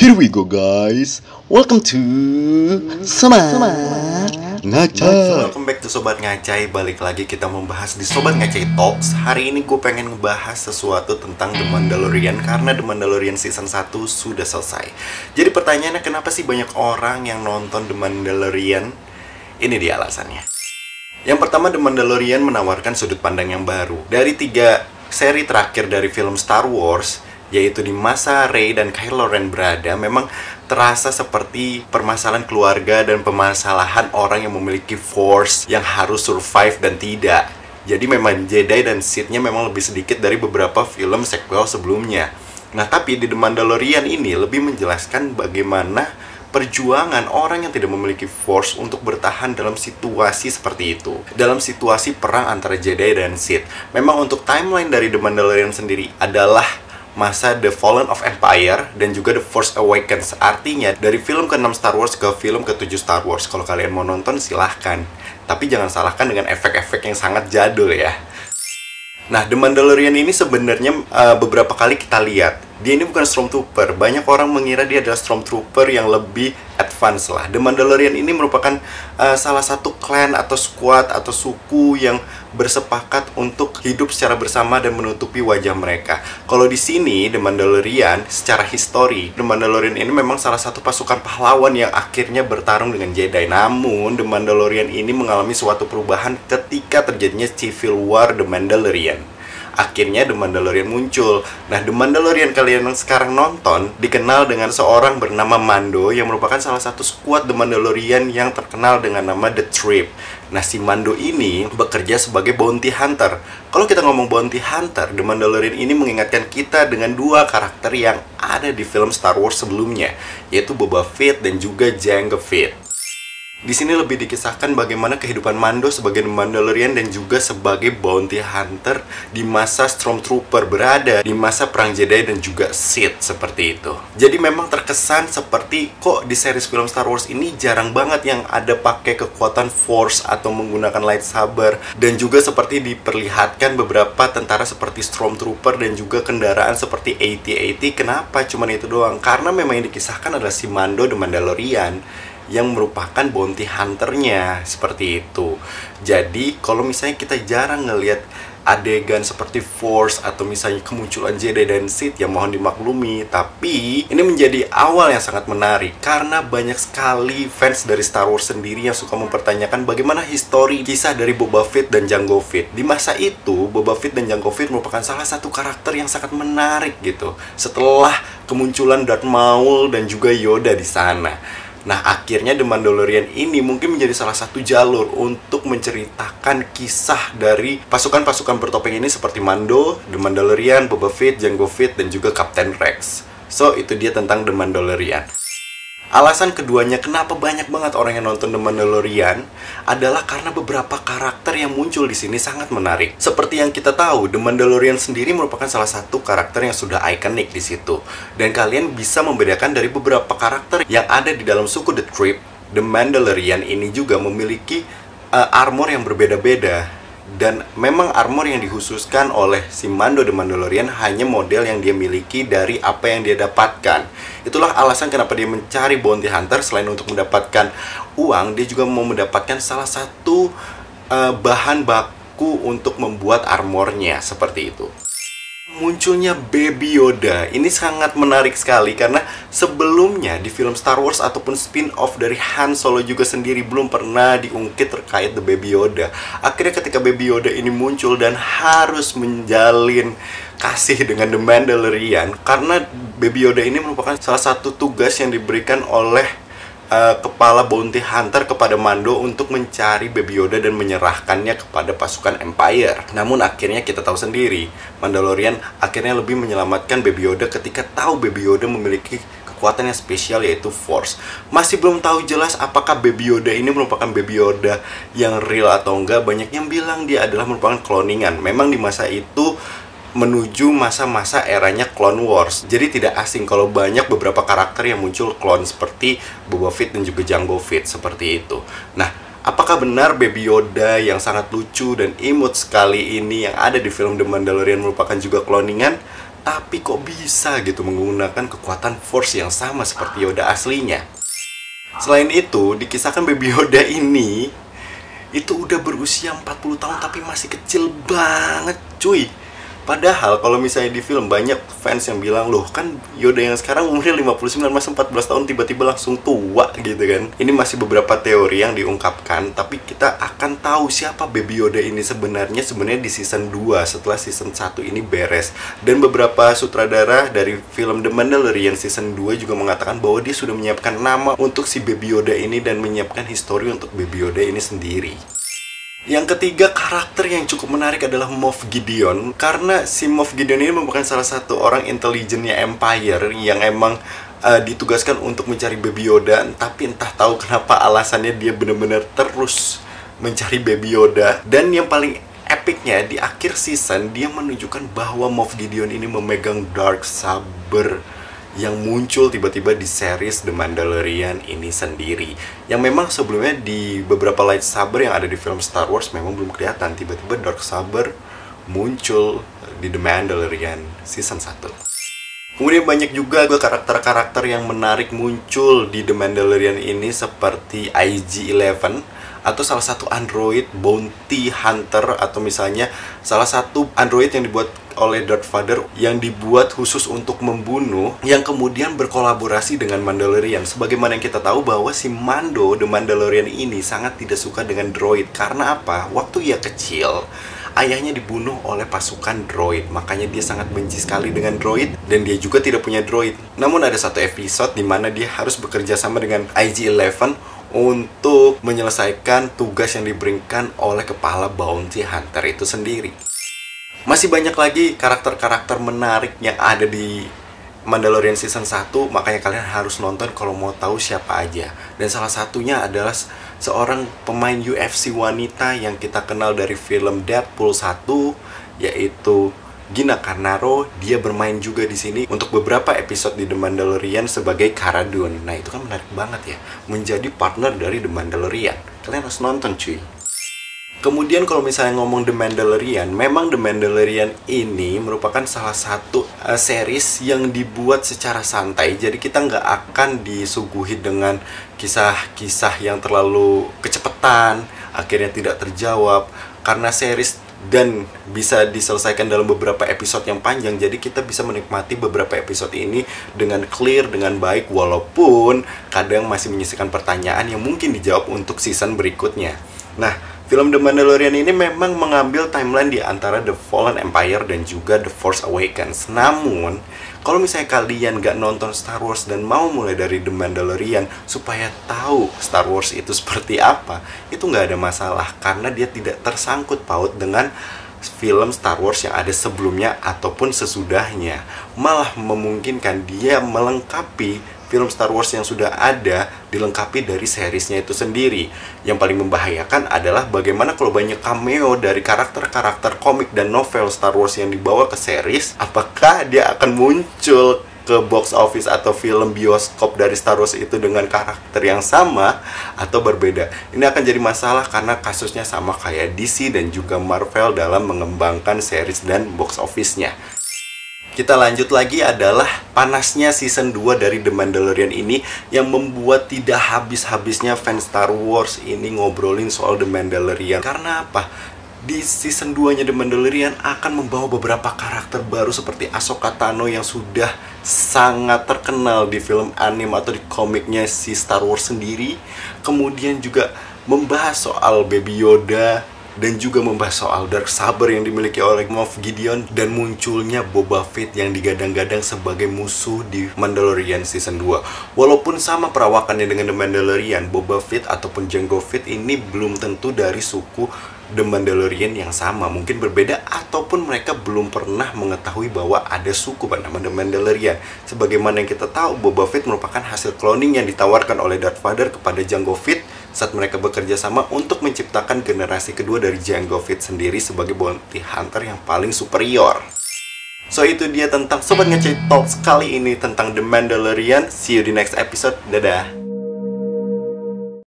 Here we go guys. Welcome to Sobat Ngacai. Welcome back to Sobat Ngacai. Balik lagi kita membahas di Sobat Ngacai Talks. Hari ini gue pengen ngebahas sesuatu tentang The Mandalorian, karena The Mandalorian season 1 sudah selesai. Jadi pertanyaannya, kenapa sih banyak orang yang nonton The Mandalorian? Ini dia alasannya. Yang pertama, The Mandalorian menawarkan sudut pandang yang baru. Dari 3 seri terakhir dari film Star Wars, yaitu di masa Rey dan Kylo Ren berada, memang terasa seperti permasalahan keluarga dan permasalahan orang yang memiliki Force yang harus survive dan tidak. Jadi memang Jedi dan Sith-nya memang lebih sedikit dari beberapa film sequel sebelumnya. Nah, tapi di The Mandalorian ini lebih menjelaskan bagaimana perjuangan orang yang tidak memiliki Force untuk bertahan dalam situasi seperti itu, dalam situasi perang antara Jedi dan Sith. Memang untuk timeline dari The Mandalorian sendiri adalah masa The Fallen of Empire dan juga The Force Awakens. Artinya dari film ke-6 Star Wars ke film ke-7 Star Wars. Kalau kalian mau nonton silahkan, tapi jangan salahkan dengan efek-efek yang sangat jadul ya. Nah, The Mandalorian ini sebenarnya beberapa kali kita lihat, dia ini bukan Stormtrooper. Banyak orang mengira dia adalah Stormtrooper yang lebih advance lah. The Mandalorian ini merupakan salah satu clan atau squad atau suku yang bersepakat untuk hidup secara bersama dan menutupi wajah mereka. Kalau di sini The Mandalorian, secara histori, The Mandalorian ini memang salah satu pasukan pahlawan yang akhirnya bertarung dengan Jedi. Namun The Mandalorian ini mengalami suatu perubahan ketika terjadinya Civil War The Mandalorian. Akhirnya The Mandalorian muncul. Nah, The Mandalorian kalian yang sekarang nonton dikenal dengan seorang bernama Mando, yang merupakan salah satu skuad The Mandalorian yang terkenal dengan nama The Trip. Nah, si Mando ini bekerja sebagai bounty hunter. Kalau kita ngomong bounty hunter, The Mandalorian ini mengingatkan kita dengan 2 karakter yang ada di film Star Wars sebelumnya, yaitu Boba Fett dan juga Jango Fett. Di sini lebih dikisahkan bagaimana kehidupan Mando sebagai Mandalorian dan juga sebagai bounty hunter di masa Stormtrooper berada di masa perang Jedi dan juga Sith, seperti itu. Jadi memang terkesan seperti kok di series film Star Wars ini jarang banget yang ada pakai kekuatan Force atau menggunakan lightsaber, dan juga seperti diperlihatkan beberapa tentara seperti Stormtrooper dan juga kendaraan seperti AT-AT. Kenapa cuman itu doang? Karena memang yang dikisahkan adalah si Mando The Mandalorian yang merupakan bounty hunternya, seperti itu. Jadi kalau misalnya kita jarang ngelihat adegan seperti Force atau misalnya kemunculan Jedi dan Sith, ya mohon dimaklumi. Tapi ini menjadi awal yang sangat menarik, karena banyak sekali fans dari Star Wars sendiri yang suka mempertanyakan bagaimana histori kisah dari Boba Fett dan Jango Fett. Di masa itu, Boba Fett dan Jango Fett merupakan salah satu karakter yang sangat menarik gitu, setelah kemunculan Darth Maul dan juga Yoda di sana. Nah, akhirnya The Mandalorian ini mungkin menjadi salah satu jalur untuk menceritakan kisah dari pasukan-pasukan bertopeng ini seperti Mando, The Mandalorian, Boba Fett, Jango Fett, dan juga Captain Rex. So, itu dia tentang The Mandalorian. Alasan keduanya kenapa banyak banget orang yang nonton The Mandalorian adalah karena beberapa karakter yang muncul di sini sangat menarik. Seperti yang kita tahu, The Mandalorian sendiri merupakan salah satu karakter yang sudah ikonik di situ. Dan kalian bisa membedakan dari beberapa karakter yang ada di dalam suku The Trip. The Mandalorian ini juga memiliki armor yang berbeda-beda. Dan memang armor yang dikhususkan oleh si Mando The Mandalorian hanya model yang dia miliki dari apa yang dia dapatkan. Itulah alasan kenapa dia mencari bounty hunter. Selain untuk mendapatkan uang, dia juga mau mendapatkan salah satu bahan baku untuk membuat armornya, seperti itu. Munculnya Baby Yoda ini sangat menarik sekali, karena sebelumnya di film Star Wars ataupun spin-off dari Han Solo juga sendiri belum pernah diungkit terkait The Baby Yoda. Akhirnya ketika Baby Yoda ini muncul dan harus menjalin kasih dengan The Mandalorian, karena Baby Yoda ini merupakan salah satu tugas yang diberikan oleh kepala bounty hunter kepada Mando untuk mencari Baby Yoda dan menyerahkannya kepada pasukan Empire. Namun akhirnya kita tahu sendiri, Mandalorian akhirnya lebih menyelamatkan Baby Yoda ketika tahu Baby Yoda memiliki kekuatan yang spesial, yaitu Force. Masih belum tahu jelas apakah Baby Yoda ini merupakan Baby Yoda yang real atau enggak. Banyak yang bilang dia adalah merupakan cloningan. Memang di masa itu menuju masa-masa eranya Clone Wars. Jadi tidak asing kalau banyak beberapa karakter yang muncul clone seperti Boba Fett dan juga Jango Fett, seperti itu. Nah, apakah benar Baby Yoda yang sangat lucu dan imut sekali ini yang ada di film The Mandalorian merupakan juga cloningan? tapi kok bisa gitu menggunakan kekuatan Force yang sama seperti Yoda aslinya. Selain itu, dikisahkan Baby Yoda ini itu udah berusia 40 tahun tapi masih kecil banget cuy. Padahal kalau misalnya di film banyak fans yang bilang, loh kan Yoda yang sekarang umurnya 59 masa 14 tahun tiba-tiba langsung tua gitu kan. Ini masih beberapa teori yang diungkapkan, tapi kita akan tahu siapa Baby Yoda ini sebenarnya di season 2 setelah season 1 ini beres. Dan beberapa sutradara dari film The Mandalorian season 2 juga mengatakan bahwa dia sudah menyiapkan nama untuk si Baby Yoda ini dan menyiapkan histori untuk Baby Yoda ini sendiri. Yang ketiga, karakter yang cukup menarik adalah Moff Gideon. Karena si Moff Gideon ini merupakan salah satu orang intelijennya Empire yang emang ditugaskan untuk mencari Baby Yoda. Tapi entah tahu kenapa alasannya dia benar-benar terus mencari Baby Yoda. Dan yang paling epicnya, di akhir season dia menunjukkan bahwa Moff Gideon ini memegang Dark Saber yang muncul tiba-tiba di series The Mandalorian ini sendiri. Yang memang sebelumnya di beberapa lightsaber yang ada di film Star Wars memang belum kelihatan. Tiba-tiba Dark Saber muncul di The Mandalorian season 1. Kemudian banyak juga karakter-karakter yang menarik muncul di The Mandalorian ini seperti IG-11 atau salah satu android bounty hunter, atau misalnya salah satu android yang dibuat oleh Darth Vader yang dibuat khusus untuk membunuh, yang kemudian berkolaborasi dengan Mandalorian. Sebagaimana yang kita tahu bahwa si Mando The Mandalorian ini sangat tidak suka dengan droid. Karena apa? Waktu ia kecil, ayahnya dibunuh oleh pasukan droid, makanya dia sangat benci sekali dengan droid dan dia juga tidak punya droid. Namun ada satu episode di mana dia harus bekerja sama dengan IG-11 untuk menyelesaikan tugas yang diberikan oleh kepala bounty hunter itu sendiri. Masih banyak lagi karakter-karakter menarik yang ada di Mandalorian season 1, makanya kalian harus nonton kalau mau tahu siapa aja. Dan salah satunya adalah seorang pemain UFC wanita yang kita kenal dari film Deadpool 1, yaitu Gina Carano. Dia bermain juga di sini untuk beberapa episode di The Mandalorian sebagai Cara Dune. Nah, itu kan menarik banget ya, menjadi partner dari The Mandalorian. Kalian harus nonton cuy. Kemudian kalau misalnya ngomong The Mandalorian, memang The Mandalorian ini merupakan salah satu series yang dibuat secara santai. Jadi kita nggak akan disuguhi dengan kisah-kisah yang terlalu kecepatan, akhirnya tidak terjawab. Karena series dan bisa diselesaikan dalam beberapa episode yang panjang, jadi kita bisa menikmati beberapa episode ini dengan clear, dengan baik, walaupun kadang masih menyisakan pertanyaan yang mungkin dijawab untuk season berikutnya. Nah, film The Mandalorian ini memang mengambil timeline di antara The Fallen Empire dan juga The Force Awakens. Namun, kalau misalnya kalian gak nonton Star Wars dan mau mulai dari The Mandalorian supaya tahu Star Wars itu seperti apa, itu gak ada masalah karena dia tidak tersangkut paut dengan film Star Wars yang ada sebelumnya ataupun sesudahnya. Malah memungkinkan dia melengkapi film Star Wars yang sudah ada, dilengkapi dari seriesnya itu sendiri. Yang paling membahayakan adalah bagaimana kalau banyak cameo dari karakter-karakter komik dan novel Star Wars yang dibawa ke series, apakah dia akan muncul ke box office atau film bioskop dari Star Wars itu dengan karakter yang sama atau berbeda. Ini akan jadi masalah karena kasusnya sama kayak DC dan juga Marvel dalam mengembangkan series dan box office-nya. Kita lanjut lagi adalah panasnya season 2 dari The Mandalorian ini yang membuat tidak habis-habisnya fans Star Wars ini ngobrolin soal The Mandalorian. Karena apa? Di season 2-nya The Mandalorian akan membawa beberapa karakter baru seperti Ahsoka Tano yang sudah sangat terkenal di film anime atau di komiknya si Star Wars sendiri. Kemudian juga membahas soal Baby Yoda dan juga membahas soal Dark Saber yang dimiliki oleh Moff Gideon, dan munculnya Boba Fett yang digadang-gadang sebagai musuh di Mandalorian season 2. Walaupun sama perawakannya dengan The Mandalorian, Boba Fett ataupun Jango Fett ini belum tentu dari suku The Mandalorian yang sama, mungkin berbeda ataupun mereka belum pernah mengetahui bahwa ada suku bernama The Mandalorian. Sebagaimana yang kita tahu, Boba Fett merupakan hasil cloning yang ditawarkan oleh Darth Vader kepada Jango Fett saat mereka bekerja sama untuk menciptakan generasi kedua dari Jango Fett sendiri sebagai bounty hunter yang paling superior. So itu dia tentang Sobat Ngeceh Talks kali ini tentang The Mandalorian. See you di next episode. Dadah.